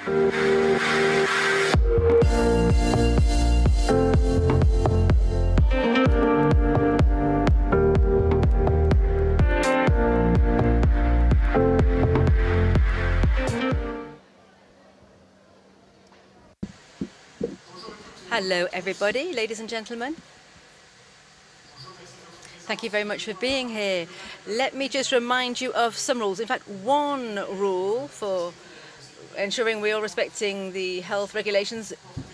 Hello, everybody, ladies and gentlemen. Thank you very much for being here. Let me just remind you of some rules. In fact, one rule for ensuring we're all respecting the health regulations.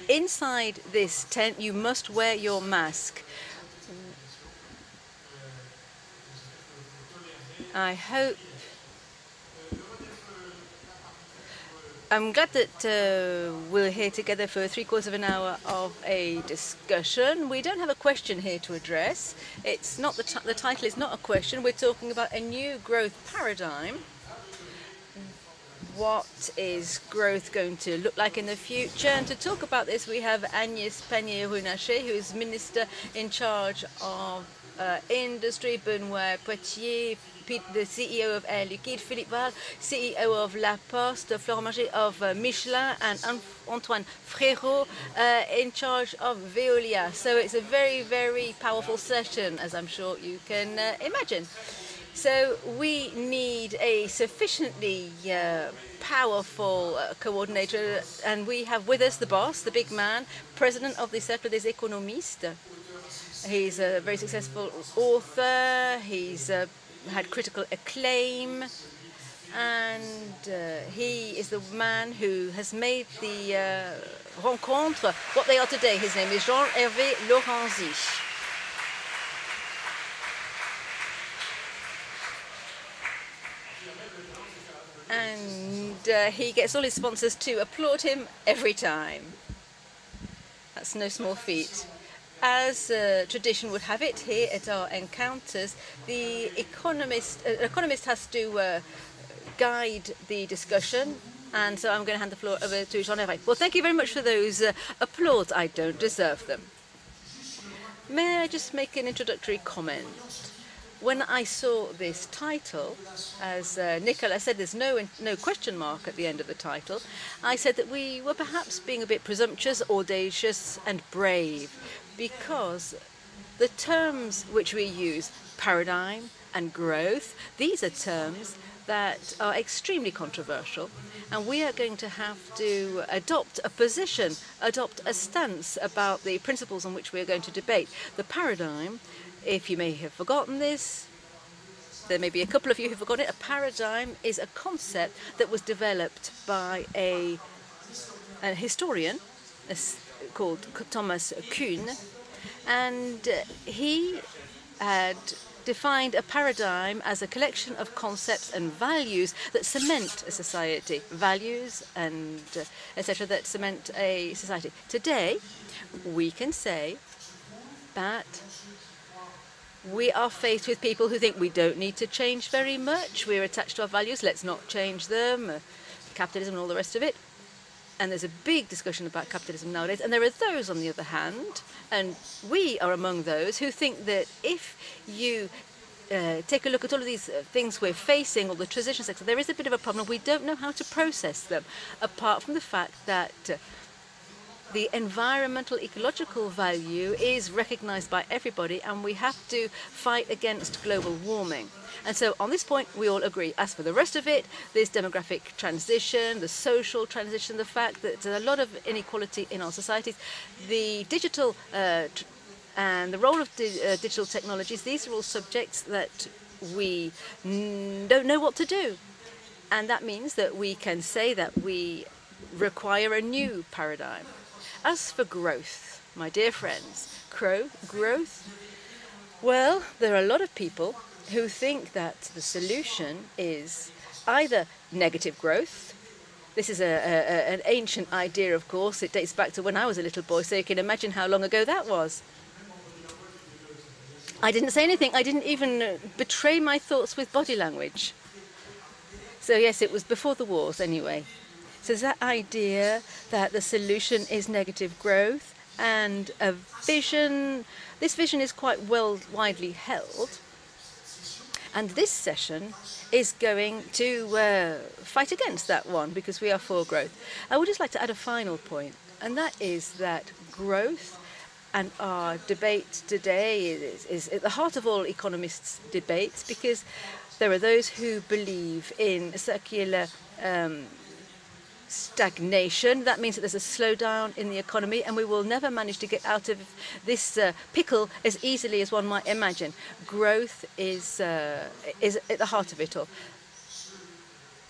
Inside this tent, you must wear your mask. I hope I'm glad that we're here together for 3/4 of an hour of a discussion. We don't have a question here to address. It's not the title is not a question. We're talking about a new growth paradigm. What is growth going to look like in the future? And to talk about this, we have Agnès Pannier-Runacher, who is Minister in charge of Industry, Benoît Poitier, the CEO of Air Liquide, Philippe Val, CEO of La Poste, Florent Marger of Michelin, and Antoine Frérot in charge of Veolia. So it's a very, very powerful session, as I'm sure you can imagine. So we need a sufficiently powerful coordinator, and we have with us the boss, the big man, president of the Cercle des Economistes. He's a very successful author. He's had critical acclaim, and he is the man who has made the rencontre what they are today. His name is Jean-Hervé Lorenzi. And he gets all his sponsors to applaud him every time. That's no small feat. As tradition would have it, here at our encounters, the economist has to guide the discussion, and so I'm going to hand the floor over to Jean-Hervé. Well, thank you very much for those applauds. I don't deserve them. May I just make an introductory comment? When I saw this title, as Nicolas said, there's no question mark at the end of the title, I said that we were perhaps being a bit presumptuous, audacious, and brave, because the terms which we use, paradigm and growth, these are terms that are extremely controversial, and we are going to have to adopt a position, adopt a stance about the principles on which we are going to debate. The paradigm, if you may have forgotten this, there may be a couple of you who forgot it, a paradigm is a concept that was developed by a historian called Thomas Keynes, and he had defined a paradigm as a collection of concepts and values that cement a society, values and etc. that cement a society. Today, we can say that we are faced with people who think we don't need to change very much. We're attached to our values. Let's not change them. Capitalism and all the rest of it. And there's a big discussion about capitalism nowadays. And there are those, on the other hand, and we are among those who think that if you take a look at all of these things we're facing, all the transition sector, there is a bit of a problem. We don't know how to process them, apart from the fact that the environmental ecological value is recognized by everybody, and we have to fight against global warming. And so on this point, we all agree. As for the rest of it, this demographic transition, the social transition, the fact that there's a lot of inequality in our societies, the digital and the role of digital technologies, these are all subjects that we don't know what to do. And that means that we can say that we require a new paradigm. As for growth, my dear friends, growth, well, there are a lot of people who think that the solution is either negative growth. This is an ancient idea, of course. It dates back to when I was a little boy, so you can imagine how long ago that was. I didn't say anything. I didn't even betray my thoughts with body language. So yes, it was before the wars anyway. So that idea that the solution is negative growth, and this vision is quite widely held. And this session is going to fight against that one because we are for growth. I would just like to add a final point, and that is that growth and our debate today is at the heart of all economists' debates, because there are those who believe in circular stagnation. That means that there's a slowdown in the economy and we will never manage to get out of this pickle as easily as one might imagine. Growth is at the heart of it all.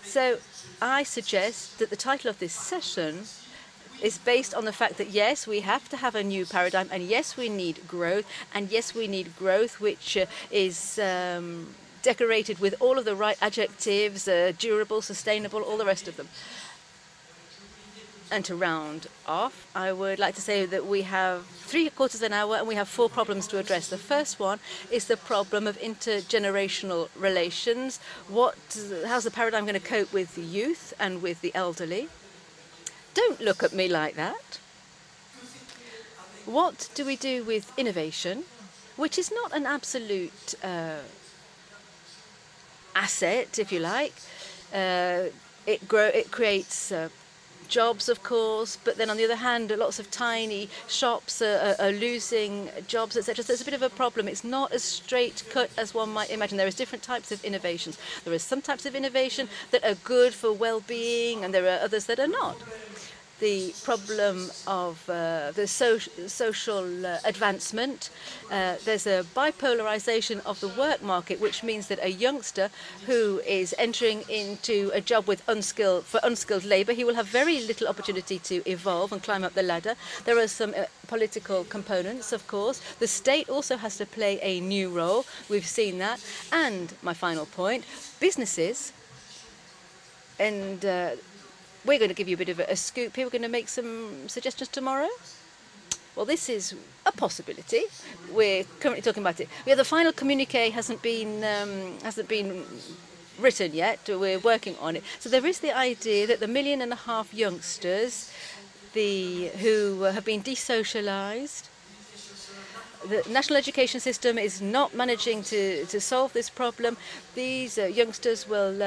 So I suggest that the title of this session is based on the fact that yes, we have to have a new paradigm, and yes, we need growth, and yes, we need growth which is decorated with all of the right adjectives, durable, sustainable, all the rest of them. And to round off, I would like to say that we have 3/4 of an hour and we have 4 problems to address. The first one is the problem of intergenerational relations. How's the paradigm going to cope with the youth and with the elderly? Don't look at me like that. What do we do with innovation, which is not an absolute asset, if you like? It creates jobs, of course, but then on the other hand, lots of tiny shops are losing jobs, etc. So it's a bit of a problem. It's not as straight cut as one might imagine. There are different types of innovations. There are some types of innovation that are good for well-being, and there are others that are not. The problem of the social advancement, there's a bipolarization of the work market, which means that a youngster who is entering into a job with unskilled labor, he will have very little opportunity to evolve and climb up the ladder. There are some political components, of course. The state also has to play a new role. We've seen that. And my final point, businesses, and we're going to give you a bit of a scoop here. We're going to make some suggestions tomorrow. Well, this is a possibility. We're currently talking about it. The final communiqué hasn't been written yet. We're working on it. So there is the idea that the 1.5 million youngsters, who have been desocialized, the national education system is not managing to solve this problem. These youngsters will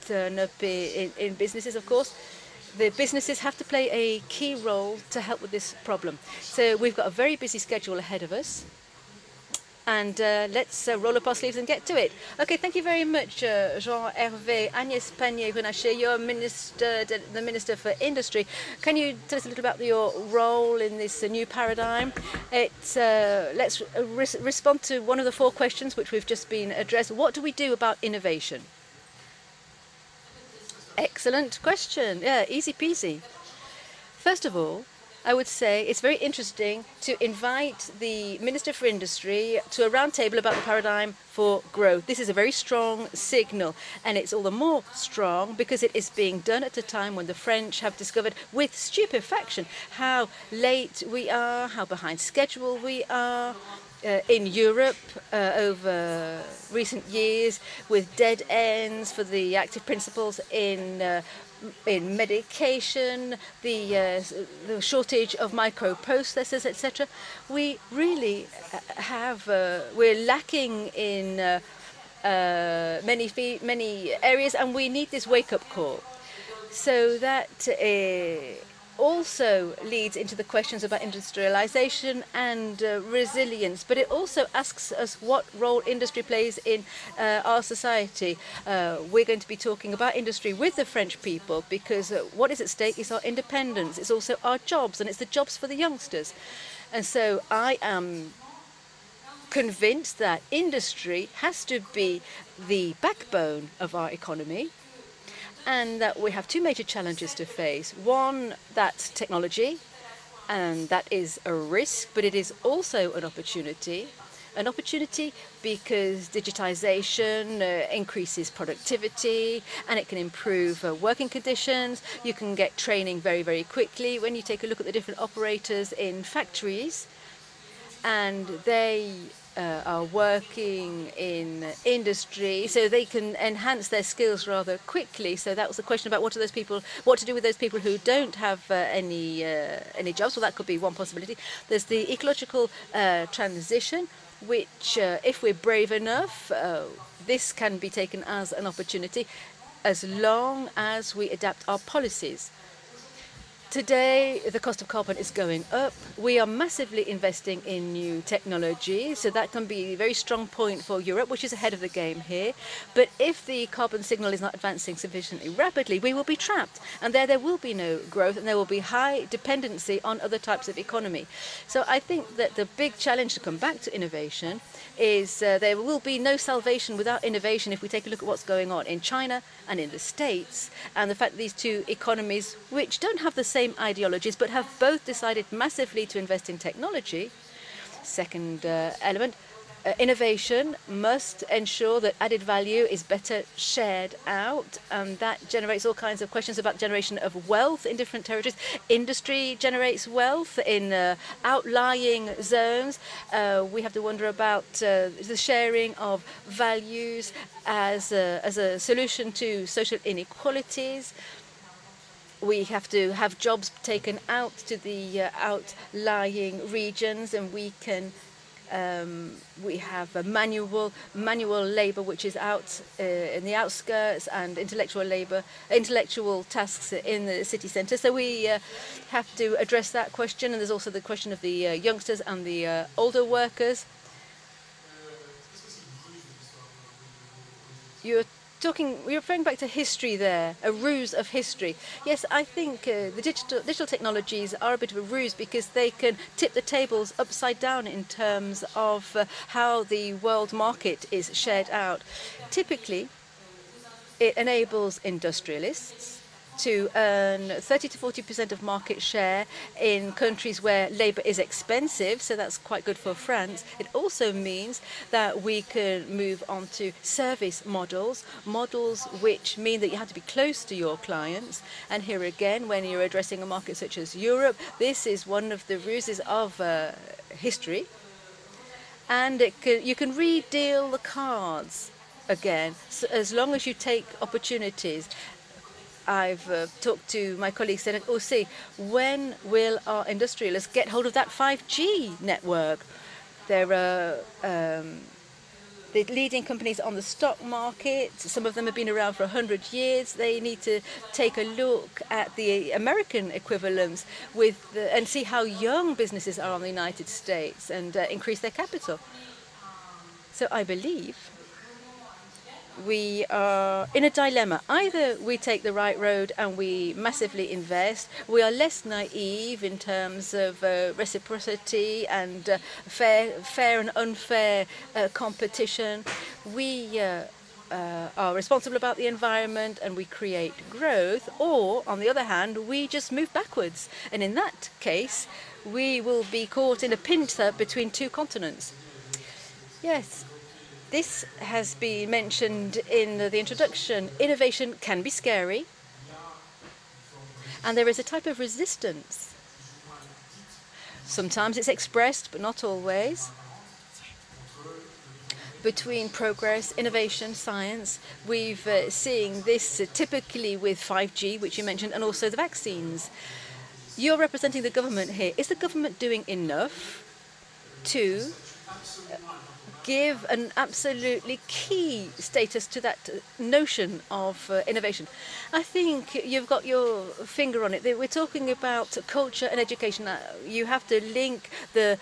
turn up in businesses, of course. The businesses have to play a key role to help with this problem. So we've got a very busy schedule ahead of us. And let's roll up our sleeves and get to it. Okay, thank you very much, Jean-Hervé. Agnès Pannier-Runacher, you're the Minister for Industry. Can you tell us a little about your role in this new paradigm? Let's respond to one of the 4 questions which we've just been addressed. What do we do about innovation? Excellent question. Yeah, easy peasy. First of all, I would say it's very interesting to invite the Minister for Industry to a round table about the paradigm for growth. This is a very strong signal, and it's all the more strong because it is being done at a time when the French have discovered with stupefaction how late we are, how behind schedule we are. In Europe over recent years, with dead ends for the active principles in medication, the shortage of microprocessors, etc. We really we're lacking in many areas, and we need this wake-up call. So that also leads into the questions about industrialization and resilience, but it also asks us what role industry plays in our society. We're going to be talking about industry with the French people because what is at stake is our independence. It's also our jobs, and it's the jobs for the youngsters. And so I am convinced that industry has to be the backbone of our economy, and that we have 2 major challenges to face. One, that's technology, and that is a risk, but it is also an opportunity. An opportunity because digitization increases productivity, and it can improve working conditions. You can get training very, very quickly. When you take a look at the different operators in factories, and they are working in industry, so they can enhance their skills rather quickly. So that was the question about what to do with those people who don't have any jobs. Well, that could be one possibility. There's the ecological transition, which, if we're brave enough, this can be taken as an opportunity as long as we adapt our policies. Today, the cost of carbon is going up. We are massively investing in new technology, so that can be a very strong point for Europe, which is ahead of the game here. But if the carbon signal is not advancing sufficiently rapidly, we will be trapped, and there will be no growth, and there will be high dependency on other types of economy. So I think that the big challenge to come back to innovation is there will be no salvation without innovation if we take a look at what's going on in China and in the States, and the fact that these two economies, which don't have the same ideologies but have both decided massively to invest in technology. Second element, innovation must ensure that added value is better shared out, and that generates all kinds of questions about generation of wealth in different territories. Industry generates wealth in outlying zones. We have to wonder about the sharing of values as a solution to social inequalities. We have to have jobs taken out to the outlying regions, and we have a manual labor which is out in the outskirts, and intellectual tasks in the city centre. So we have to address that question, and there's also the question of the youngsters and the older workers. You're referring back to history there, a ruse of history. Yes, I think the digital technologies are a bit of a ruse because they can tip the tables upside down in terms of how the world market is shared out. Typically, it enables industrialists to earn 30 to 40% of market share in countries where labor is expensive, so that's quite good for France. It also means that we can move on to service models which mean that you have to be close to your clients. And here again, when you're addressing a market such as Europe, this is one of the ruses of history. And you can redeal the cards again, so as long as you take opportunities. I've talked to my colleagues and said, when will our industrialists get hold of that 5G network? There are the leading companies on the stock market. Some of them have been around for 100 years. They need to take a look at the American equivalents and see how young businesses are on the United States and increase their capital. So I believe we are in a dilemma. Either we take the right road and we massively invest. We are less naive in terms of reciprocity and fair and unfair competition. We are responsible about the environment and we create growth. Or, on the other hand, we just move backwards. And in that case, we will be caught in a pincer between two continents. Yes. This has been mentioned in the introduction. Innovation can be scary, and there is a type of resistance. Sometimes it's expressed, but not always, between progress, innovation, science. We've seen this typically with 5G, which you mentioned, and also the vaccines. You're representing the government here. Is the government doing enough to give an absolutely key status to that notion of innovation? I think you've got your finger on it. We're talking about culture and education. You have to link the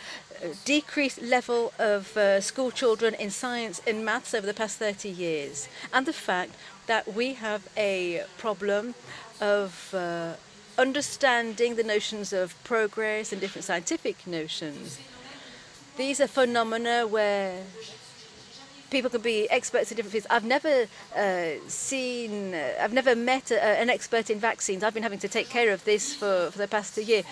decreased level of school children in science and maths over the past 30 years and the fact that we have a problem of understanding the notions of progress and different scientific notions. These are phenomena where people can be experts in different fields. I've never met an expert in vaccines. I've been having to take care of this for the past year.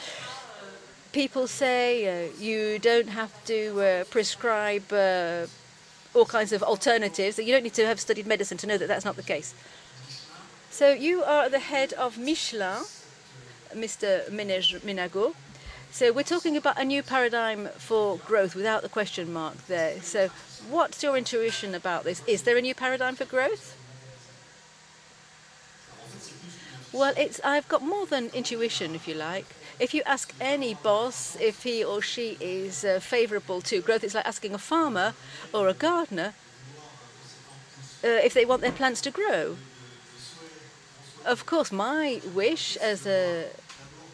People say you don't have to prescribe all kinds of alternatives. You don't need to have studied medicine to know that that's not the case. So you are the head of Michelin, Mr. Minago. So we're talking about a new paradigm for growth without the question mark there. So what's your intuition about this? Is there a new paradigm for growth? Well, I've got more than intuition, if you like. If you ask any boss if he or she is favourable to growth, it's like asking a farmer or a gardener if they want their plants to grow. Of course, my wish as a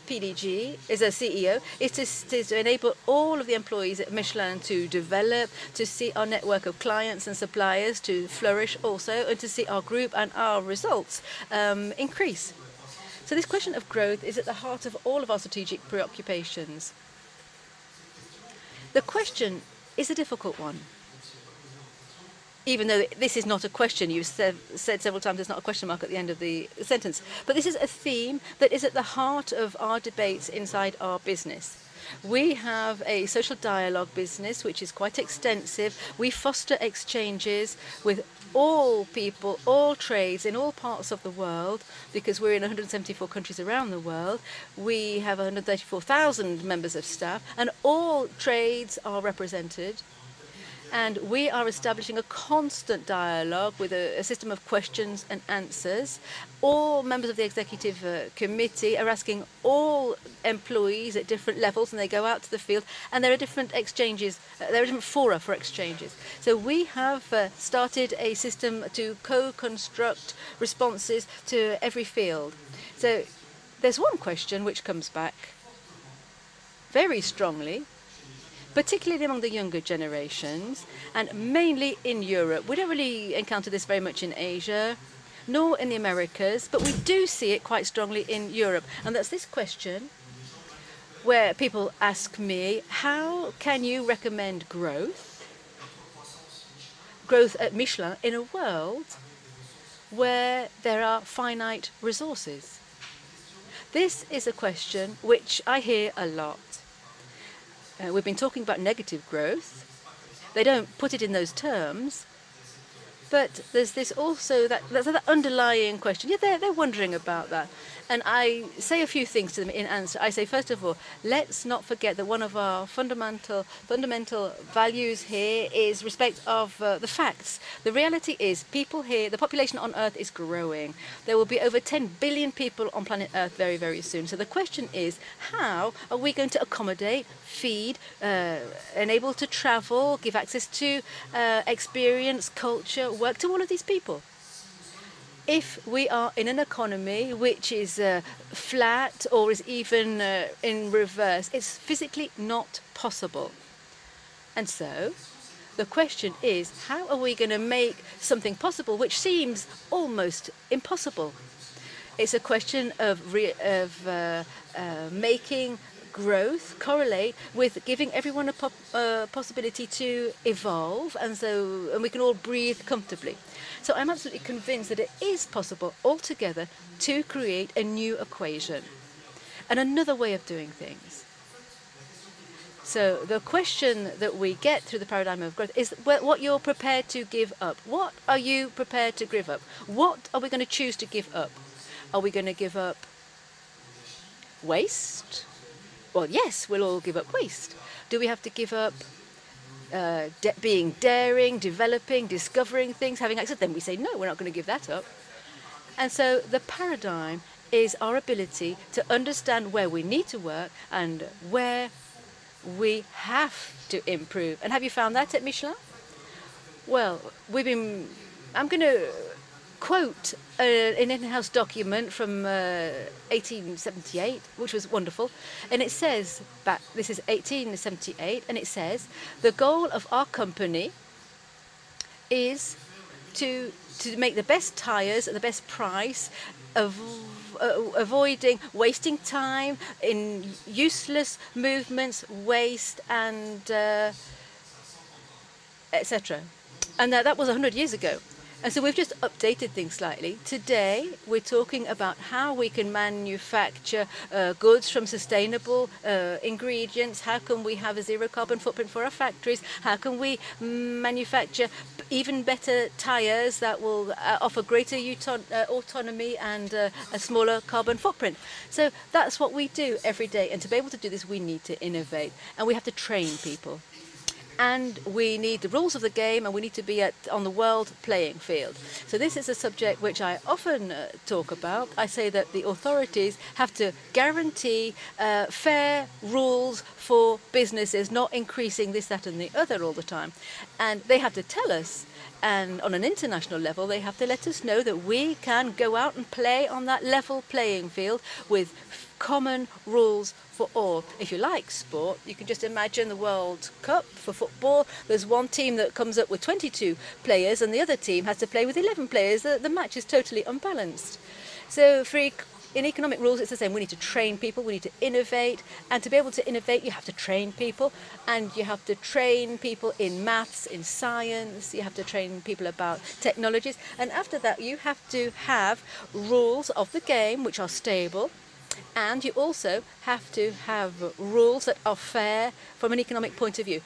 PDG, as a CEO, is to enable all of the employees at Michelin to develop, to see our network of clients and suppliers to flourish also, and to see our group and our results increase. So this question of growth is at the heart of all of our strategic preoccupations. The question is a difficult one. Even though this is not a question, you've said several times there's not a question mark at the end of the sentence. But this is a theme that is at the heart of our debates inside our business. We have a social dialogue business which is quite extensive. We foster exchanges with all people, all trades in all parts of the world, because we're in 174 countries around the world. We have 134,000 members of staff, and all trades are represented. And we are establishing a constant dialogue with a system of questions and answers. All members of the executive committee are asking all employees at different levels, and they go out to the field, and there are different exchanges, there are different fora for exchanges. So we have started a system to co-construct responses to every field. So there's one question which comes back very strongly, particularly among the younger generations, and mainly in Europe. We don't really encounter this very much in Asia, nor in the Americas, but we do see it quite strongly in Europe. And that's this question where people ask me, how can you recommend growth at Michelin in a world where there are finite resources? This is a question which I hear a lot. We've been talking about negative growth. They don't put it in those terms, but there's this also that underlying question. Yeah, they're wondering about that. And I say a few things to them in answer. I say, first of all, let's not forget that one of our fundamental values here is respect of the facts. The reality is people here, the population on Earth is growing. There will be over 10 billion people on planet Earth very, very soon. So the question is, how are we going to accommodate, feed, enable to travel, give access to experience, culture, work to all of these people? If we are in an economy which is flat or is even in reverse, it's physically not possible. And so the question is, how are we going to make something possible which seems almost impossible? It's a question of making growth correlate with giving everyone a possibility to evolve, and we can all breathe comfortably. So I'm absolutely convinced that it is possible altogether to create a new equation and another way of doing things. So the question that we get through the paradigm of growth is what you're prepared to give up. What are you prepared to give up? What are we going to choose to give up? Are we going to give up waste? Well, yes, we'll all give up waste. Do we have to give up being daring, developing, discovering things, having access? Then we say, no, we're not going to give that up. And so the paradigm is our ability to understand where we need to work and where we have to improve. And have you found that at Michelin? Well, I'm going to quote an in-house document from 1878, which was wonderful. And it says, this is 1878, and it says, the goal of our company is to make the best tires at the best price, avoiding wasting time in useless movements, waste, and etc. And that was 100 years ago. And so we've just updated things slightly. Today, we're talking about how we can manufacture goods from sustainable ingredients. How can we have a zero carbon footprint for our factories? How can we manufacture even better tires that will offer greater autonomy and a smaller carbon footprint? So that's what we do every day. And to be able to do this, we need to innovate. And we have to train people. and we need the rules of the game, and we need to be on the world playing field. So this is a subject which I often talk about. I say that the authorities have to guarantee fair rules for businesses, not increasing this, that and the other all the time. And they have to tell us, and on an international level, they have to let us know that we can go out and play on that level playing field with common rules for all. If you like sport, you can just imagine the World Cup for football. There's one team that comes up with 22 players and the other team has to play with 11 players. The match is totally unbalanced. So in economic rules, it's the same. We need to train people, we need to innovate, and to be able to innovate, you have to train people, and you have to train people in maths, in science, you have to train people about technologies, and after that you have to have rules of the game which are stable. And you also have to have rules that are fair from an economic point of view.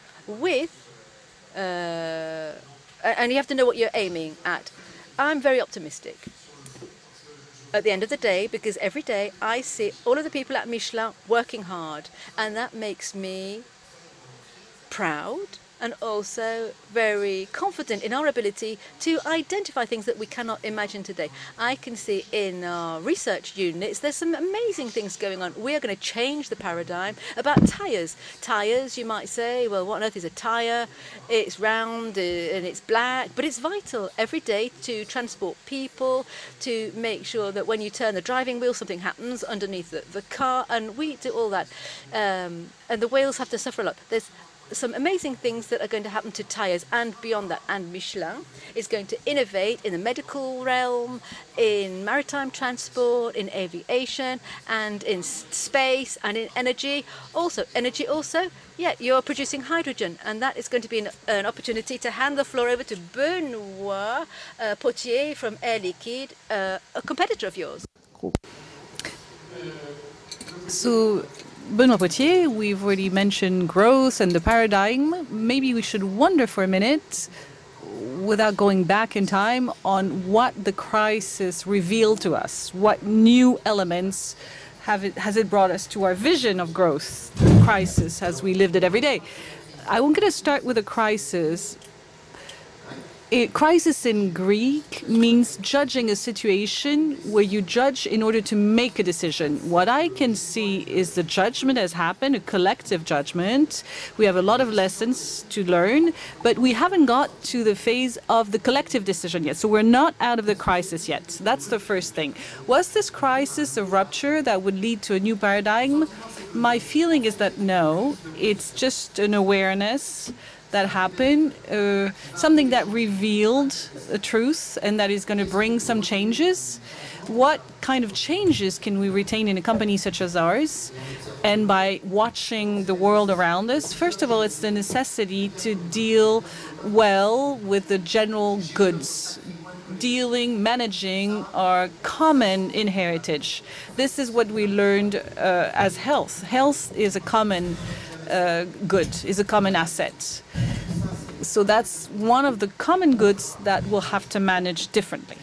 And you have to know what you're aiming at. I'm very optimistic at the end of the day, because every day I see all of the people at Michelin working hard, and that makes me proud and also very confident in our ability to identify things that we cannot imagine today. I can see in our research units there's some amazing things going on. We are going to change the paradigm about tyres. Tyres, you might say, well, what on earth is a tyre? It's round and it's black, but it's vital every day to transport people, to make sure that when you turn the driving wheel, something happens underneath the car, and we do all that. And the whales have to suffer a lot. There's some amazing things that are going to happen to tyres and beyond that. And Michelin is going to innovate in the medical realm, in maritime transport, in aviation, and in space, and in energy. Also, yeah, you're producing hydrogen, and that is going to be an opportunity to hand the floor over to Benoît Potier from Air Liquide, a competitor of yours. So, Benoît Potier, we've already mentioned growth and the paradigm. Maybe we should wonder for a minute, without going back in time, on what the crisis revealed to us. What new elements has it brought us to our vision of growth, the crisis, as we lived it every day? I'm going to start with a crisis. Crisis in Greek means judging a situation where you judge in order to make a decision. What I can see is the judgment has happened, a collective judgment. We have a lot of lessons to learn, but we haven't got to the phase of the collective decision yet. So we're not out of the crisis yet. So that's the first thing. Was this crisis a rupture that would lead to a new paradigm? My feeling is that no, it's just an awareness that happened, something that revealed the truth and that is going to bring some changes. What kind of changes can we retain in a company such as ours? And by watching the world around us, first of all, it's the necessity to deal well with the general goods. Managing our common inheritance. This is what we learned as health. Health is a common good, is a common asset. So that's one of the common goods that we'll have to manage differently.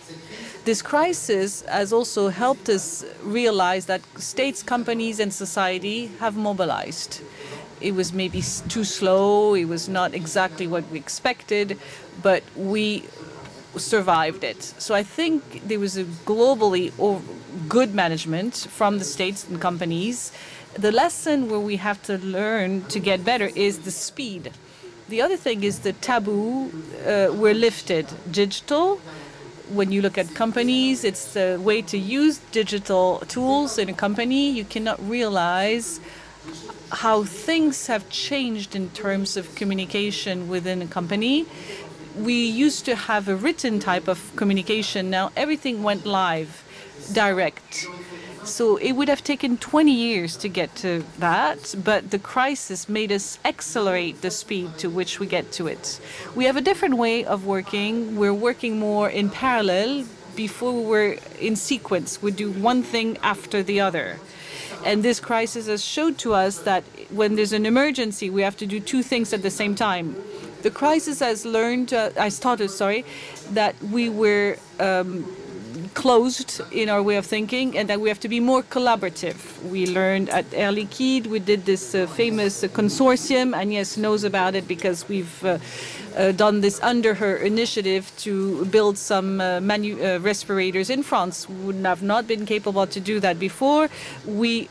This crisis has also helped us realize that states, companies, and society have mobilized. It was maybe too slow, it was not exactly what we expected, but we survived it. So I think there was a globally good management from the states and companies. The lesson where we have to learn to get better is the speed. The other thing is the taboo were lifted. Digital, when you look at companies, it's the way to use digital tools in a company. You cannot realize how things have changed in terms of communication within a company. We used to have a written type of communication. Now everything went live, direct. So it would have taken 20 years to get to that, but the crisis made us accelerate the speed to which we get to it. We have a different way of working. We're working more in parallel. Before we were in sequence. We do one thing after the other. And this crisis has showed to us that when there's an emergency, we have to do two things at the same time. The crisis has taught us that we were closed in our way of thinking, and that we have to be more collaborative. We learned at Air Liquide, we did this famous consortium. Agnes knows about it because we've done this under her initiative to build some respirators in France. We would have not been capable to do that before. We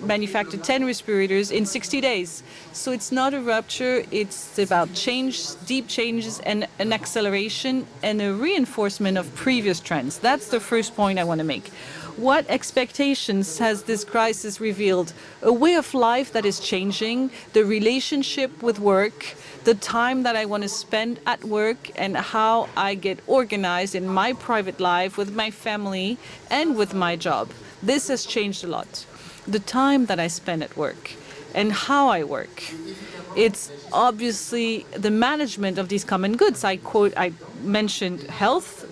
manufactured 10 respirators in 60 days. So it's not a rupture, it's about change, deep changes, and an acceleration and a reinforcement of previous trends. That's the first point I want to make. What expectations has this crisis revealed? A way of life that is changing, the relationship with work, the time that I want to spend at work, and how I get organized in my private life with my family and with my job. This has changed a lot. The time that I spend at work and how I work. It's obviously the management of these common goods. I mentioned health,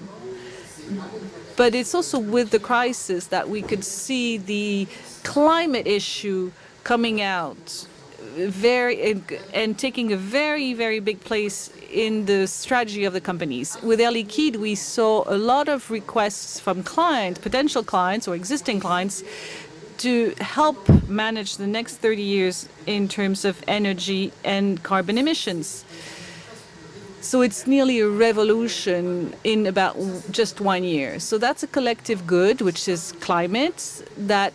but it's also with the crisis that we could see the climate issue coming out and taking a very, very big place in the strategy of the companies. With Air Liquide, we saw a lot of requests from clients, potential clients or existing clients, to help manage the next 30 years in terms of energy and carbon emissions. So it's nearly a revolution in about just 1 year. So that's a collective good, which is climate, that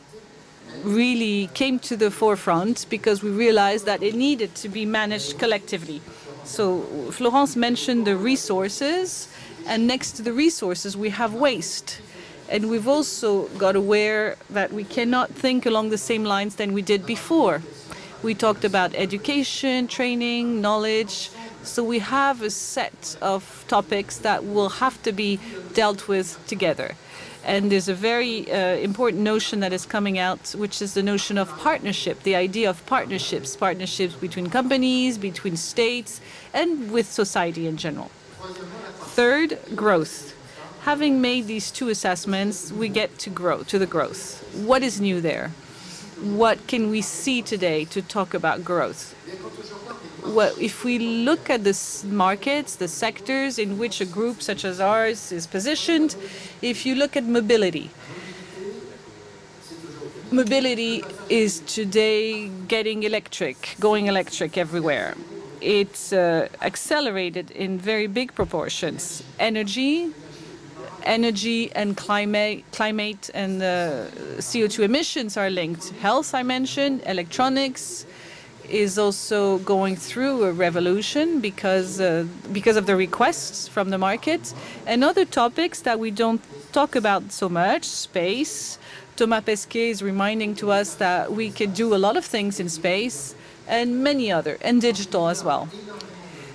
really came to the forefront because we realized that it needed to be managed collectively. So Florence mentioned the resources, and next to the resources we have waste. And we've also got aware that we cannot think along the same lines than we did before. We talked about education, training, knowledge. So we have a set of topics that will have to be dealt with together. And there's a very important notion that is coming out, which is the notion of partnership, the idea of partnerships between companies, between states, and with society in general. Third, growth. Having made these two assessments, we get to the growth. What is new there? What can we see today to talk about growth? Well, if we look at the markets, the sectors in which a group such as ours is positioned, if you look at mobility, mobility is today going electric everywhere. It's accelerated in very big proportions. Energy and climate and CO2 emissions are linked. Health, I mentioned, electronics is also going through a revolution because of the requests from the market. And other topics that we don't talk about so much, space. Thomas Pesquet is reminding to us that we can do a lot of things in space, and many other, and digital as well.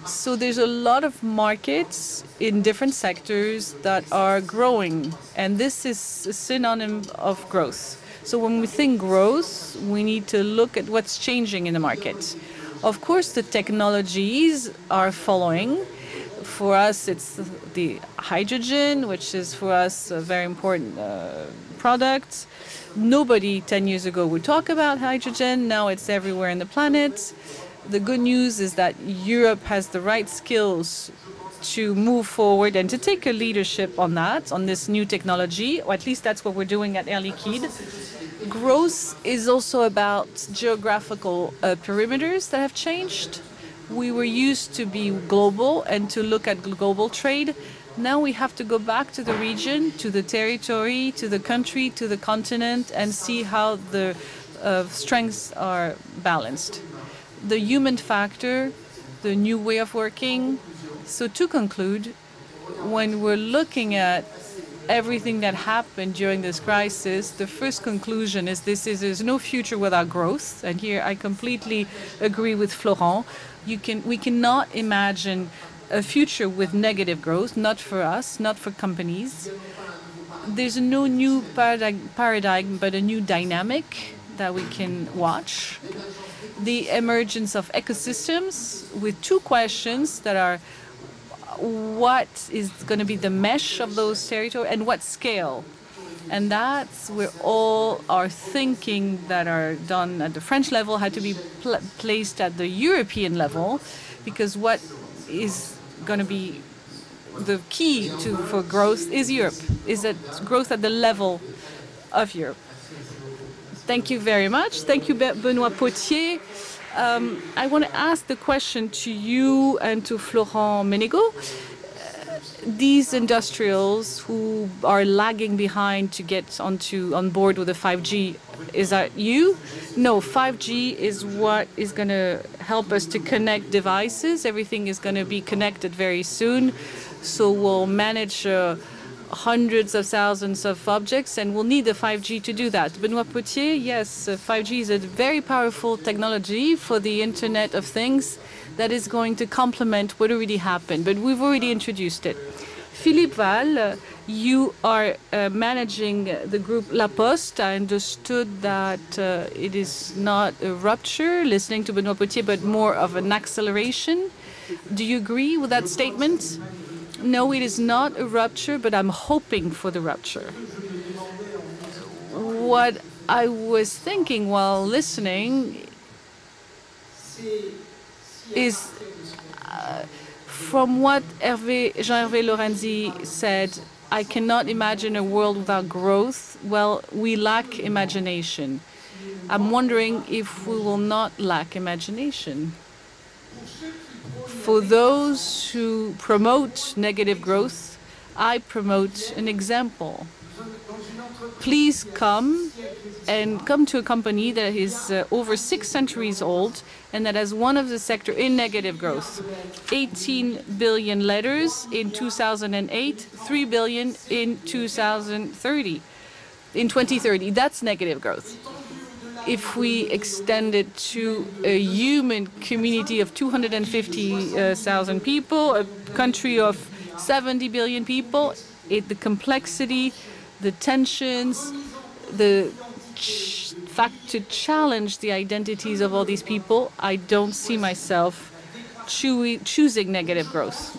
So there's a lot of markets in different sectors that are growing, and this is a synonym of growth. So when we think growth, we need to look at what's changing in the market. Of course, the technologies are following. For us, it's the hydrogen, which is for us a very important product. Nobody 10 years ago would talk about hydrogen. Now it's everywhere in the planet. The good news is that Europe has the right skills to move forward and to take a leadership on that, on this new technology, or at least that's what we're doing at Air Liquide. Growth is also about geographical perimeters that have changed. We were used to be global and to look at global trade. Now we have to go back to the region, to the territory, to the country, to the continent, and see how the strengths are balanced. The human factor, the new way of working. So to conclude, when we're looking at everything that happened during this crisis, the first conclusion is there's no future without growth. And here I completely agree with Florent. We cannot imagine a future with negative growth, not for us, not for companies. There's no new paradigm, but a new dynamic that we can watch. The emergence of ecosystems with two questions that are: what is going to be the mesh of those territories and what scale? And that's where all our thinking that are done at the French level had to be placed at the European level, because what is going to be the key for growth is Europe, is that growth at the level of Europe. Thank you very much. Thank you, Benoît Potier. I want to ask the question to you and to Florent Ménégo. These industrials who are lagging behind to get on board with the 5G, is that you? No, 5G is what is going to help us to connect devices. Everything is going to be connected very soon. So we'll manage hundreds of thousands of objects, and we'll need the 5G to do that. Benoît Potier, yes, 5G is a very powerful technology for the Internet of Things that is going to complement what already happened, but we've already introduced it. Philippe Val, you are managing the group La Poste. I understood that it is not a rupture, listening to Benoît Potier, but more of an acceleration. Do you agree with that statement? No, it is not a rupture, but I'm hoping for the rupture. What I was thinking while listening is, from what Jean-Hervé Lorenzi said, I cannot imagine a world without growth. Well, we lack imagination. I'm wondering if we will not lack imagination. For those who promote negative growth, I promote an example. Please come to a company that is over 6 centuries old and that has one of the sector in negative growth. 18 billion letters in 2008, 3 billion in 2030. In 2030, that's negative growth. If we extend it to a human community of 250,000 people, a country of 70 billion people, the complexity, the tensions, the fact to challenge the identities of all these people, I don't see myself choosing negative growth.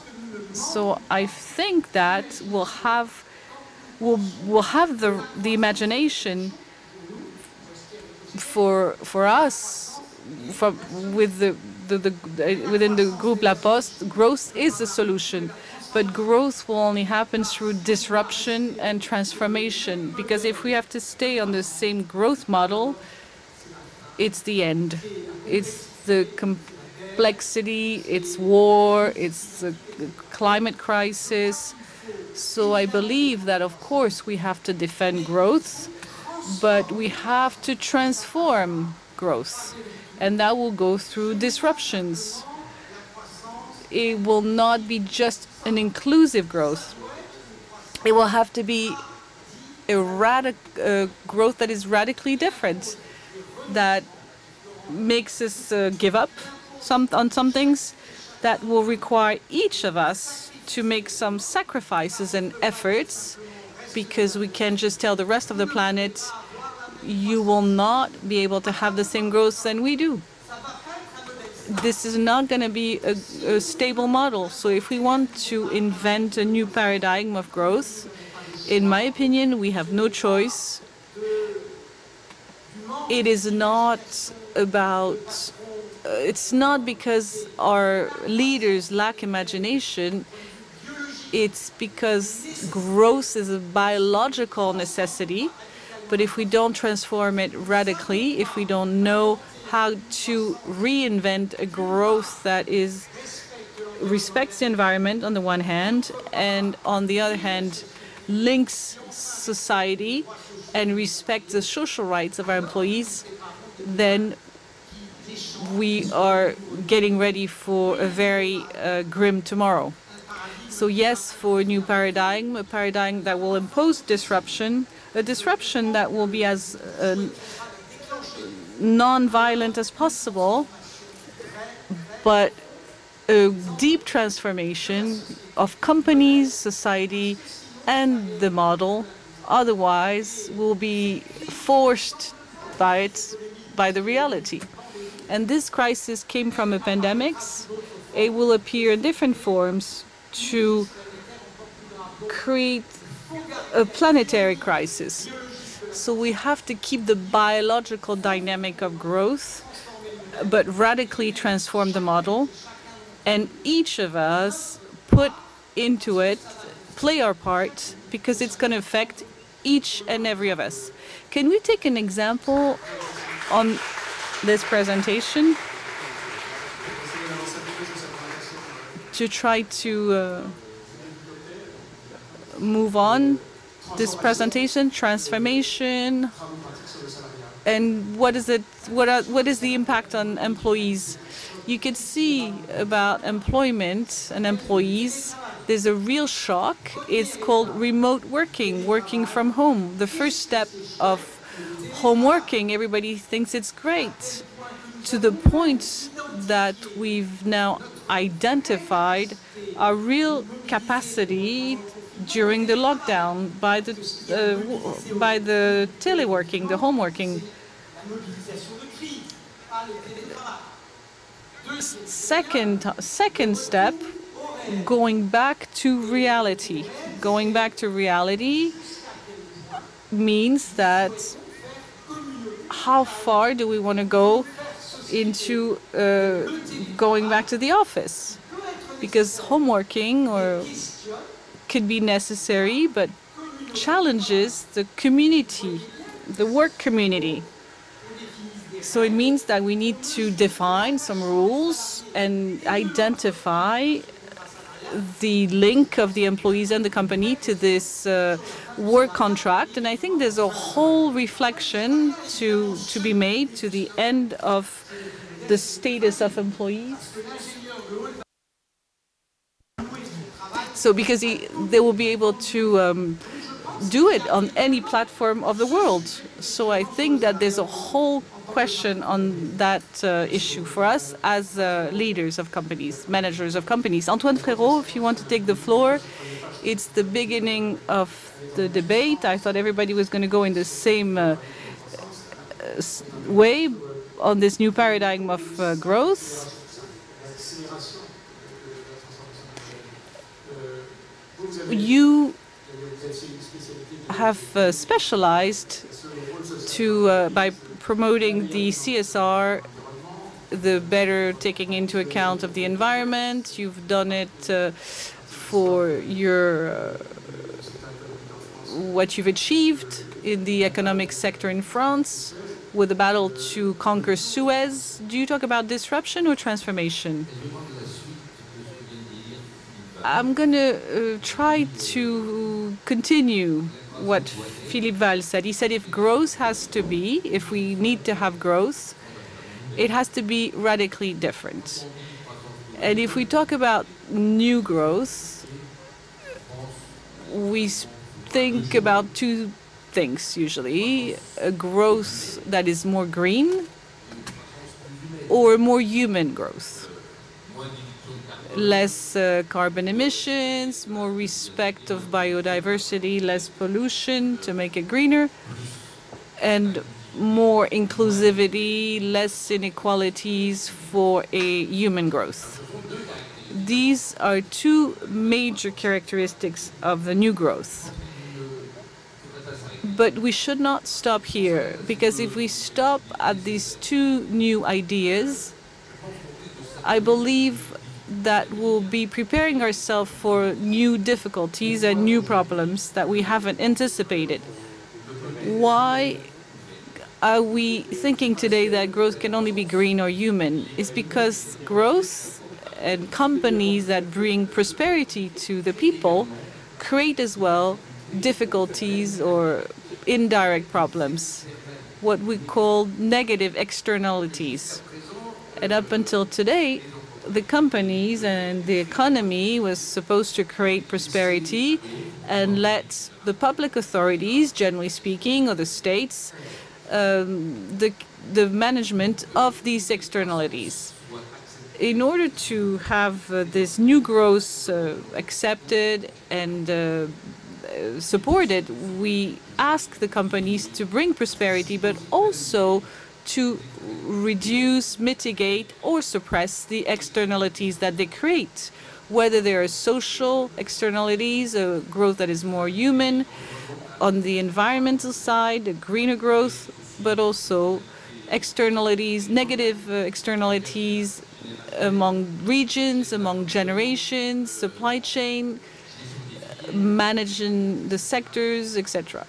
So I think that we'll have the imagination for us within the group La Poste. Growth is the solution. But growth will only happen through disruption and transformation, because if we have to stay on the same growth model, it's the end. It's the complexity, it's war, it's the climate crisis. So I believe that, of course, we have to defend growth, but we have to transform growth, and that will go through disruptions. It will not be just an inclusive growth. It will have to be a growth that is radically different, that makes us give up on some things, that will require each of us to make some sacrifices and efforts, because we can't just tell the rest of the planet, you will not be able to have the same growth than we do. This is not going to be a stable model. So if we want to invent a new paradigm of growth, in my opinion, we have no choice. It is not about, it's not because our leaders lack imagination. It's because growth is a biological necessity. But if we don't transform it radically, if we don't know how to reinvent a growth that respects the environment on the one hand, and on the other hand links society and respects the social rights of our employees, then we are getting ready for a very grim tomorrow. So yes, for a new paradigm, a paradigm that will impose disruption, a disruption that will be as non-violent as possible, but a deep transformation of companies, society, and the model. Otherwise, we'll be forced by the reality. And this crisis came from a pandemic. It will appear in different forms to create a planetary crisis. So we have to keep the biological dynamic of growth, but radically transform the model. And each of us put into it, play our part, because it's going to affect each and every of us. Can we take an example on this presentation to try to move on? This presentation, transformation, and what is the impact on employees? You could see about employment and employees. There's a real shock. It's called remote working, working from home. The first step of home working, everybody thinks it's great, to the point that we've now identified a real capacity during the lockdown by the teleworking, the home working. Second step, going back to reality. Going back to reality means that how far do we want to go into going back to the office? Because home working could be necessary, but challenges the community, the work community. So it means that we need to define some rules and identify the link of the employees and the company to this work contract. And I think there's a whole reflection to be made to the end of the status of employees. So because they will be able to do it on any platform of the world. So I think that there's a whole question on that issue for us as leaders of companies, managers of companies. Antoine Frérot, if you want to take the floor, it's the beginning of the debate. I thought everybody was going to go in the same way on this new paradigm of growth. You have specialized by promoting the CSR, the better taking into account of the environment. You've done it for what you've achieved in the economic sector in France with the battle to conquer Suez. Do you talk about disruption or transformation? I'm going to try to continue what Philippe Val said. He said if we need to have growth, it has to be radically different. And if we talk about new growth, we think about two things usually: a growth that is more green or more human growth. Less carbon emissions, more respect of biodiversity, less pollution to make it greener, and more inclusivity, less inequalities for a human growth. These are two major characteristics of the new growth. But we should not stop here, because if we stop at these two new ideas, I believe that we'll be preparing ourselves for new difficulties and new problems that we haven't anticipated. Why are we thinking today that growth can only be green or human? It's because growth and companies that bring prosperity to the people create as well difficulties or indirect problems, what we call negative externalities. And up until today, the companies and the economy was supposed to create prosperity and let the public authorities, generally speaking, or the states, the management of these externalities. In order to have this new growth accepted and supported, we ask the companies to bring prosperity, but also to reduce, mitigate, or suppress the externalities that they create, whether they are social externalities, a growth that is more human, on the environmental side, a greener growth, but also externalities, negative externalities, among regions, among generations, supply chain, managing the sectors, etc.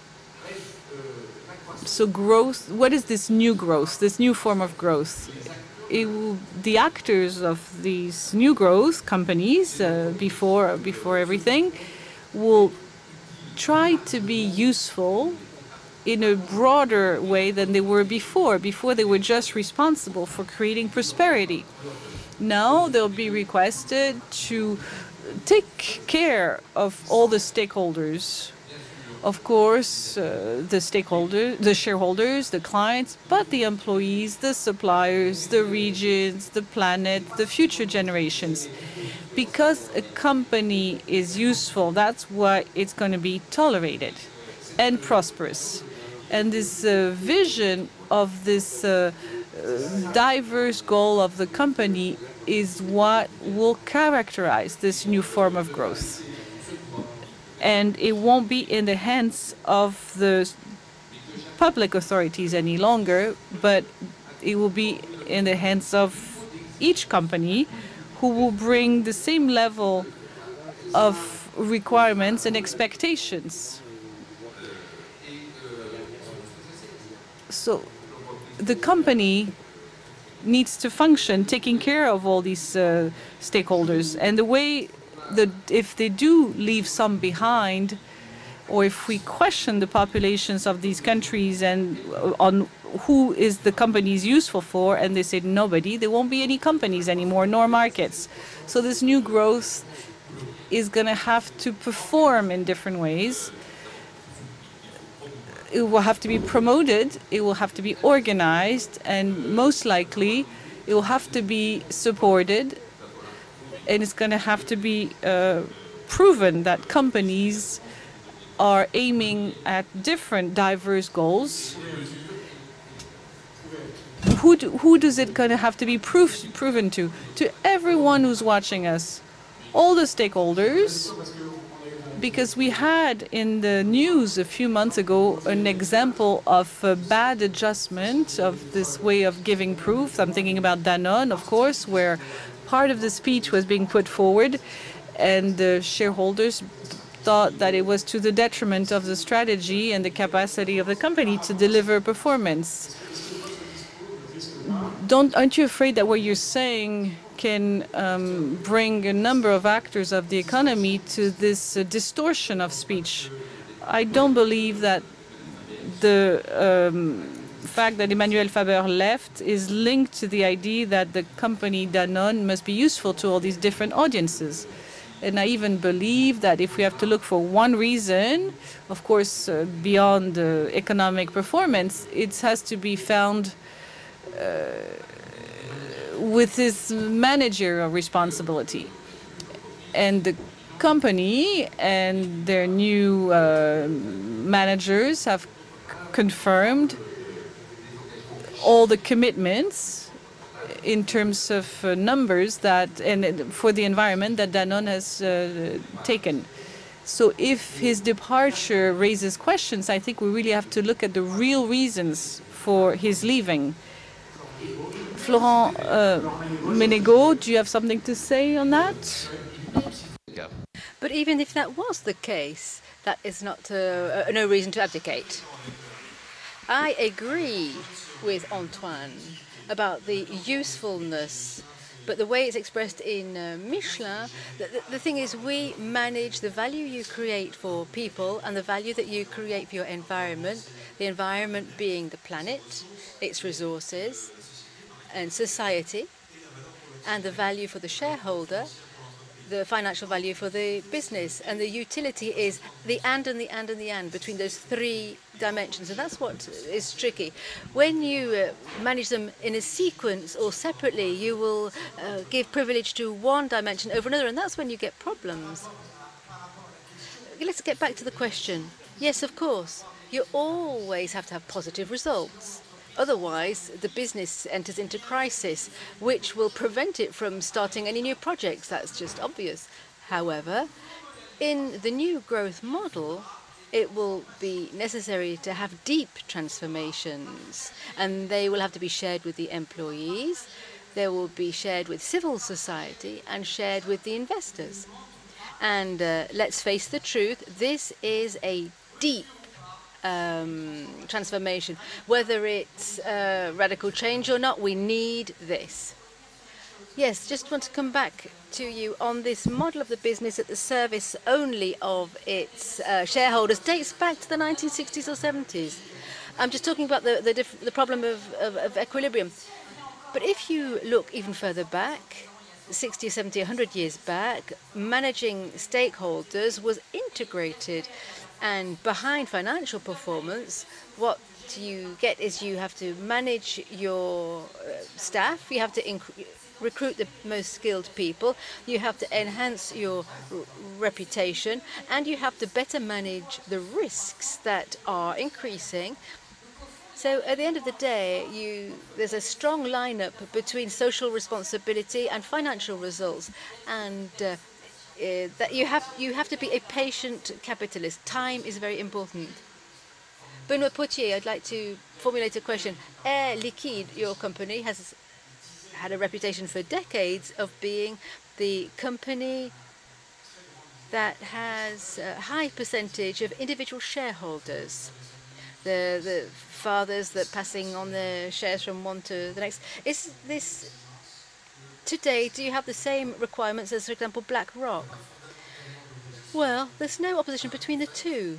So growth, what is this new growth, this new form of growth? The actors of these new growth companies, before everything, will try to be useful in a broader way than they were before. Before, they were just responsible for creating prosperity. Now they'll be requested to take care of all the stakeholders. Of course, the stakeholders, the shareholders, the clients, but the employees, the suppliers, the regions, the planet, the future generations. Because a company is useful, that's why it's going to be tolerated and prosperous. And this vision of this diverse goal of the company is what will characterize this new form of growth. And it won't be in the hands of the public authorities any longer, but it will be in the hands of each company, who will bring the same level of requirements and expectations. So the company needs to function, taking care of all these stakeholders. And the way that if they do leave some behind, or if we question the populations of these countries and on who is the companies useful for, and they say nobody, there won't be any companies anymore, nor markets. So this new growth is going to have to perform in different ways. It will have to be promoted, it will have to be organized, and most likely it will have to be supported, and it's going to have to be proven that companies are aiming at different diverse goals. Who does it going to have to be proven to? To everyone who's watching us, all the stakeholders, because we had in the news a few months ago an example of a bad adjustment of this way of giving proof. I'm thinking about Danone, of course, where part of the speech was being put forward, and the shareholders thought that it was to the detriment of the strategy and the capacity of the company to deliver performance. Aren't you afraid that what you're saying can bring a number of actors of the economy to this distortion of speech? I don't believe that the fact that Emmanuel Faber left is linked to the idea that the company Danone must be useful to all these different audiences. And I even believe that if we have to look for one reason, of course, beyond economic performance, it has to be found with his managerial responsibility. And the company and their new managers have confirmed all the commitments in terms of numbers that, and for the environment, that Danone has taken. So if his departure raises questions, I think we really have to look at the real reasons for his leaving. Florent Ménégo, do you have something to say on that? But even if that was the case, that is not no reason to abdicate. I agree with Antoine about the usefulness, but the way it's expressed in Michelin, the thing is, we manage the value you create for people and the value that you create for your environment, the environment being the planet, its resources, and society, and the value for the shareholder, the financial value for the business, and the utility is the and between those three dimensions, and that's what is tricky. When you manage them in a sequence or separately, you will give privilege to one dimension over another, and that's when you get problems. Let's get back to the question. Yes, of course, you always have to have positive results. Otherwise, the business enters into crisis, which will prevent it from starting any new projects. That's just obvious. However, in the new growth model, it will be necessary to have deep transformations, and they will have to be shared with the employees, They will be shared with civil society and shared with the investors. And let's face the truth, this is a deep transformation. Whether it's radical change or not, we need this. Yes, just want to come back to you on this model of the business at the service only of its shareholders dates back to the 1960s or 70s. I'm just talking about the problem of equilibrium. But if you look even further back, 60, 70, 100 years back, managing stakeholders was integrated. And behind financial performance, what you get is you have to manage your staff, you have to recruit the most skilled people, you have to enhance your reputation, and you have to better manage the risks that are increasing. So at the end of the day, there's a strong lineup between social responsibility and financial results, and that you have to be a patient capitalist. Time is very important. Benoît Potier, I'd like to formulate a question. Air Liquide, your company, has had a reputation for decades of being the company that has a high percentage of individual shareholders. The fathers that passing on their shares from one to the next. Is this today? Do you have the same requirements as, for example, BlackRock? Well, there's no opposition between the two,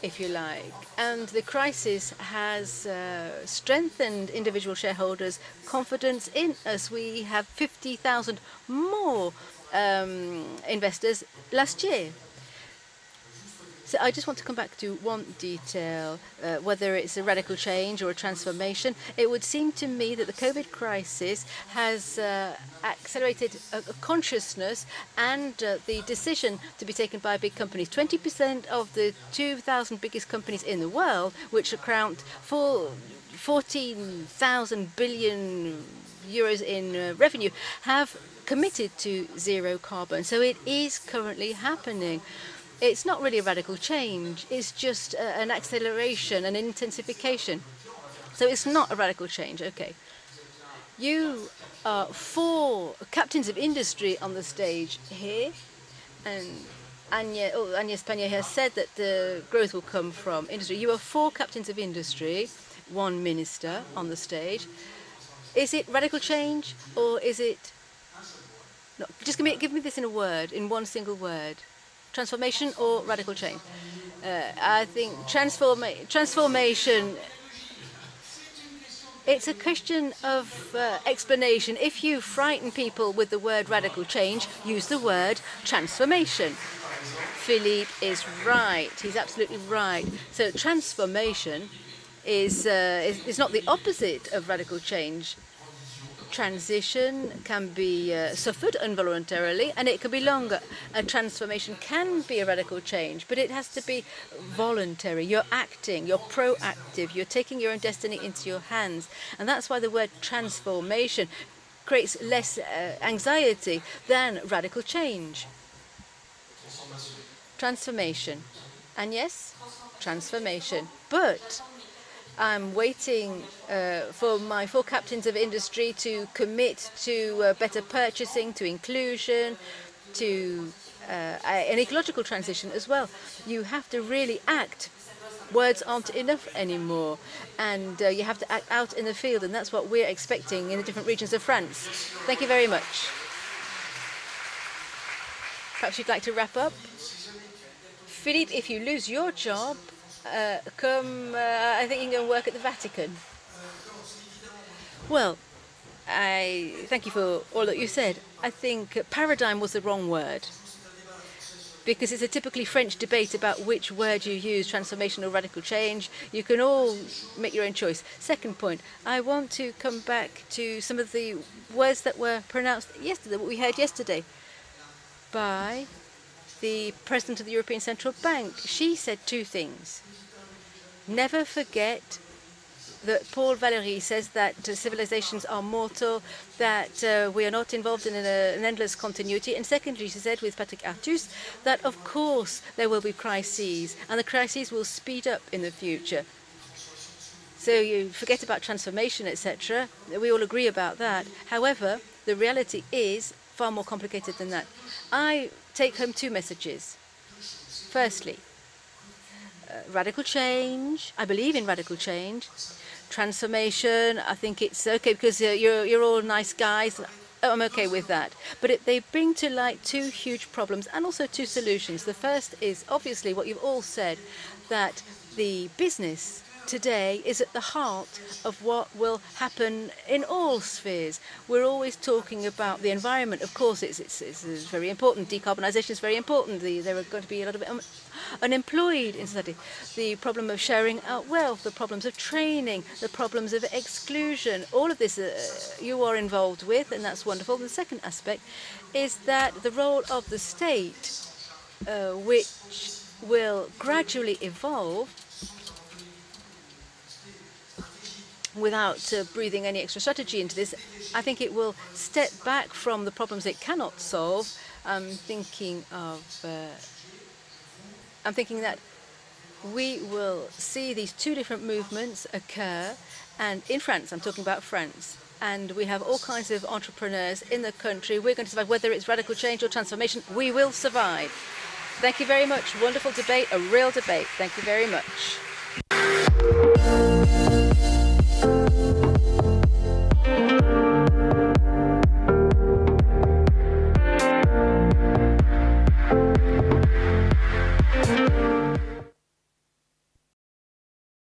if you like. And the crisis has strengthened individual shareholders' confidence in us. We have 50,000 more investors last year. So I just want to come back to one detail, whether it's a radical change or a transformation. It would seem to me that the COVID crisis has accelerated a consciousness and the decision to be taken by big companies. 20% of the 2,000 biggest companies in the world, which account for 14,000 billion euros in revenue, have committed to zero carbon. So it is currently happening. It's not really a radical change, it's just an acceleration, an intensification. So it's not a radical change, okay. You are 4 captains of industry on the stage here, and Agnès Pannier has said that the growth will come from industry. You are 4 captains of industry, 1 minister on the stage. Is it radical change, or is it... No, just give me this in a word, in one single word. Transformation or radical change? I think transformation, it's a question of explanation. If you frighten people with the word radical change, use the word transformation. Philippe is right. He's absolutely right. So transformation is not the opposite of radical change. Transition can be suffered involuntarily, and it can be longer. A transformation can be a radical change, but it has to be voluntary. You're acting, you're proactive, you're taking your own destiny into your hands. And that's why the word transformation creates less anxiety than radical change. Transformation. And yes, transformation. But I'm waiting for my 4 captains of industry to commit to better purchasing, to inclusion, to an ecological transition as well. You have to really act. Words aren't enough anymore, and you have to act out in the field, and that's what we're expecting in the different regions of France. Thank you very much. Perhaps you'd like to wrap up? Philippe, if you lose your job, I think you can go and work at the Vatican. Well, I thank you for all that you said. I think paradigm was the wrong word, because it's a typically French debate about which word you use, transformation or radical change. You can all make your own choice. Second point, I want to come back to some of the words that were pronounced yesterday, what we heard yesterday, by the President of the European Central Bank. She said 2 things. Never forget that Paul Valéry says that civilizations are mortal, that we are not involved in an endless continuity. And secondly, she said with Patrick Artus that of course there will be crises, and the crises will speed up in the future. So you forget about transformation, etc. We all agree about that. However, the reality is far more complicated than that. I take home two messages. Firstly, radical change. I believe in radical change. Transformation, I think it's okay because you're all nice guys. I'm okay with that. But they bring to light two huge problems and also two solutions. The first is obviously what you've all said, that the business today is at the heart of what will happen in all spheres. We're always talking about the environment. Of course, it's very important. Decarbonisation is very important. There are going to be a lot of unemployed in society. The problem of sharing out wealth, the problems of training, the problems of exclusion. All of this you are involved with, and that's wonderful. The second aspect is that the role of the state, which will gradually evolve, without breathing any extra strategy into this, I think it will step back from the problems it cannot solve. I'm thinking that we will see these two different movements occur, and in France, I'm talking about France, and we have all kinds of entrepreneurs in the country. We're going to survive, whether it's radical change or transformation, we will survive. Thank you very much. Wonderful debate, a real debate. Thank you very much.